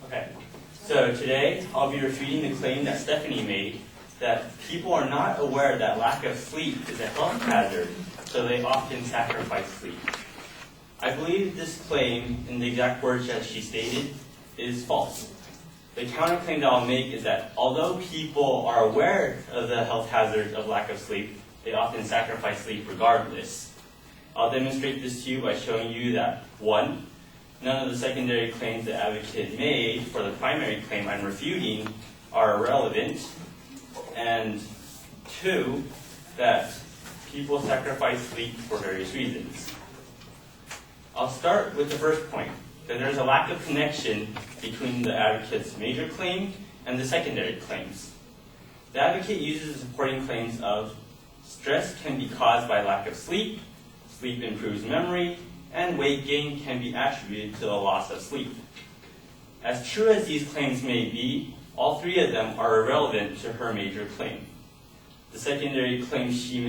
Okay, so today I'll be refuting the claim that Stephanie made that people are not aware that lack of sleep is a health hazard, so they often sacrifice sleep. I believe this claim, in the exact words that she stated, is false. The counterclaim that I'll make is that although people are aware of the health hazard of lack of sleep, they often sacrifice sleep regardless. I'll demonstrate this to you by showing you that 1, none of the secondary claims the advocate made for the primary claim I'm refuting are irrelevant, and 2, that people sacrifice sleep for various reasons. I'll start with the first point, that there's a lack of connection between the advocate's major claim and the secondary claims. The advocate uses the supporting claims of stress can be caused by lack of sleep, sleep improves memory, and weight gain can be attributed to the loss of sleep. As true as these claims may be, all 3 of them are irrelevant to her major claim. The secondary claim she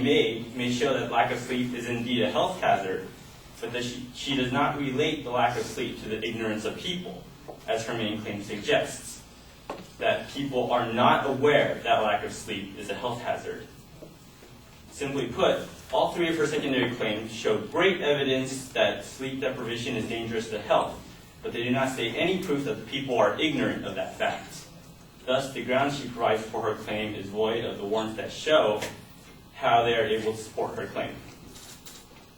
made may show that lack of sleep is indeed a health hazard, but that she does not relate the lack of sleep to the ignorance of people, as her main claim suggests, that people are not aware that lack of sleep is a health hazard. Simply put, all 3 of her secondary claims show great evidence that sleep deprivation is dangerous to health, but they do not state any proof that the people are ignorant of that fact. Thus, the ground she provides for her claim is void of the warrants that show how they are able to support her claim.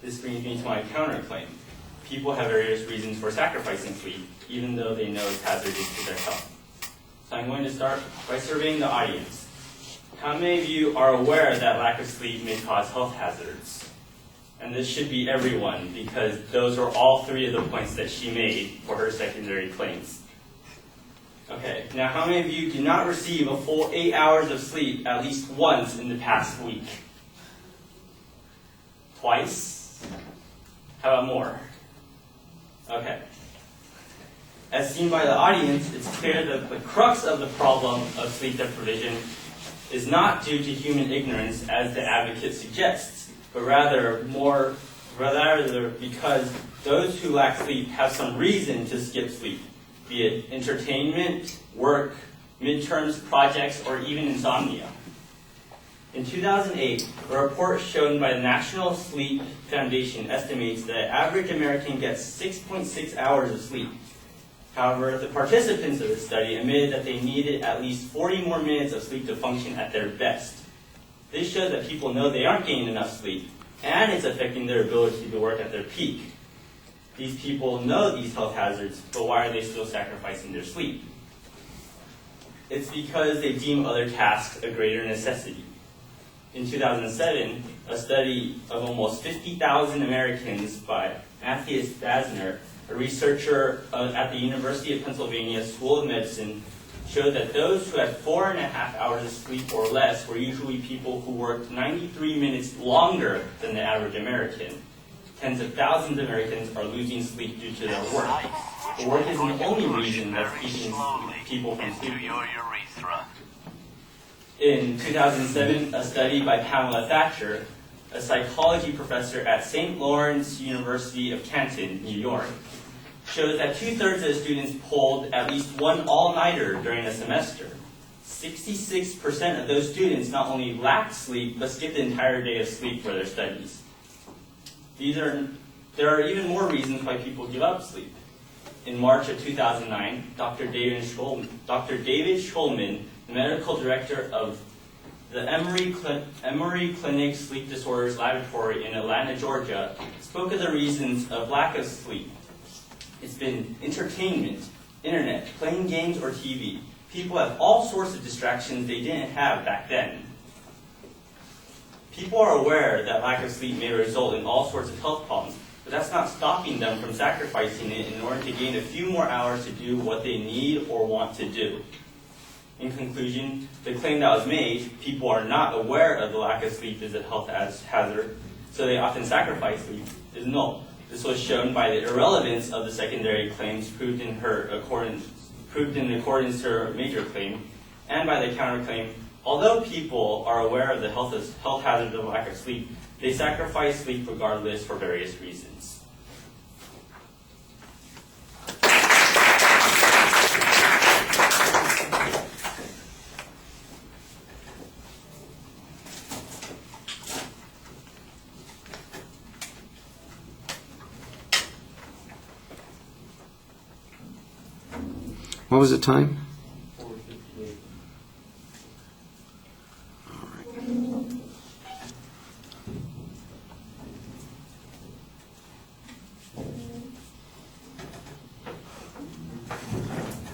This brings me to my counterclaim. People have various reasons for sacrificing sleep, even though they know it's hazardous to their health. So I'm going to start by surveying the audience. How many of you are aware that lack of sleep may cause health hazards? And this should be everyone, because those are all 3 of the points that she made for her secondary claims. Okay, now how many of you do not receive a full 8 hours of sleep at least once in the past week? Twice? How about more? Okay. As seen by the audience, it's clear that the crux of the problem of sleep deprivation is not due to human ignorance, as the advocate suggests, but rather because those who lack sleep have some reason to skip sleep, be it entertainment, work, midterms, projects, or even insomnia. In 2008, a report shown by the National Sleep Foundation estimates that the average American gets 6.6 hours of sleep. However, the participants of the study admitted that they needed at least 40 more minutes of sleep to function at their best. This shows that people know they aren't getting enough sleep, and it's affecting their ability to work at their peak. These people know these health hazards, but why are they still sacrificing their sleep? It's because they deem other tasks a greater necessity. In 2007, a study of almost 50,000 Americans by Matthias Basner, a researcher at the University of Pennsylvania School of Medicine, showed that those who had 4.5 hours of sleep or less were usually people who worked 93 minutes longer than the average American. Tens of thousands of Americans are losing sleep due to their work. The work isn't the only reason that's keeping people from sleeping. In 2007, a study by Pamela Thatcher, a psychology professor at St. Lawrence University of Canton, New York, shows that 2/3 of the students pulled at least one all-nighter during a semester. 66% of those students not only lacked sleep, but skipped the entire day of sleep for their studies. There are even more reasons why people give up sleep. In March of 2009, Dr. David Schulman, the medical director of the Emory Clinic Sleep Disorders Laboratory in Atlanta, Georgia, spoke of the reasons of lack of sleep. It's been entertainment, internet, playing games, or TV. People have all sorts of distractions they didn't have back then. People are aware that lack of sleep may result in all sorts of health problems, but that's not stopping them from sacrificing it in order to gain a few more hours to do what they need or want to do. In conclusion, the claim that was made, people are not aware of the lack of sleep is a health hazard, so they often sacrifice sleep, is null. This was shown by the irrelevance of the secondary claims proved in accordance to her major claim, and by the counterclaim. Although people are aware of the health hazard of lack of sleep, they sacrifice sleep regardless for various reasons. What was the time? 4:58. All right.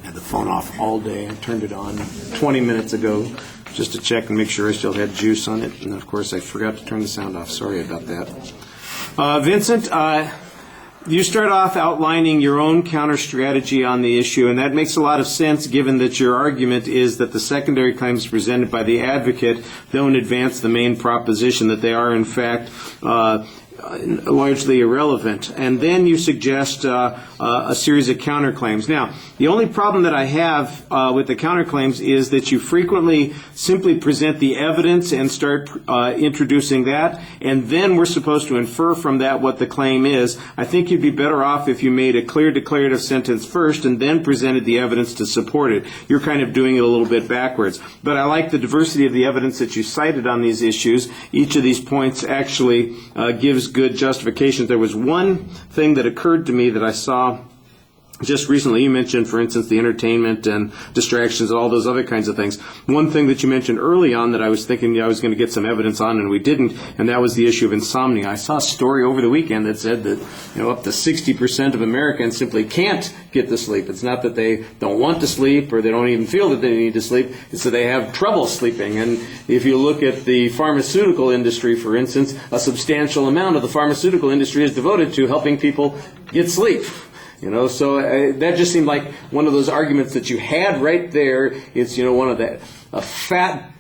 I had the phone off all day. I turned it on 20 minutes ago just to check and make sure I still had juice on it. And of course, I forgot to turn the sound off. Sorry about that. Vincent, you start off outlining your own counter strategy on the issue, and that makes a lot of sense given that your argument is that the secondary claims presented by the advocate don't advance the main proposition that they are, in fact, largely irrelevant. And then you suggest a series of counterclaims. Now, the only problem that I have with the counterclaims is that you frequently simply present the evidence and start introducing that, and then we're supposed to infer from that what the claim is. I think you'd be better off if you made a clear declarative sentence first and then presented the evidence to support it. You're kind of doing it a little bit backwards. But I like the diversity of the evidence that you cited on these issues. Each of these points actually gives good justification. There was one thing that occurred to me that I saw just recently. You mentioned, for instance, the entertainment and distractions and all those other kinds of things. One thing that you mentioned early on that I was thinking I was going to get some evidence on and we didn't, and that was the issue of insomnia. I saw a story over the weekend that said that up to 60% of Americans simply can't get to sleep. It's not that they don't want to sleep or they don't even feel that they need to sleep. It's that they have trouble sleeping. And if you look at the pharmaceutical industry, for instance, a substantial amount of the pharmaceutical industry is devoted to helping people get sleep. So that just seemed like one of those arguments that you had right there. It's, one of that, a fat,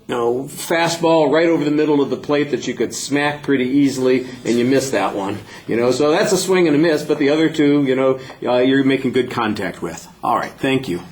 fastball right over the middle of the plate that you could smack pretty easily, and you missed that one. So that's a swing and a miss, but the other two, you're making good contact with. All right, thank you.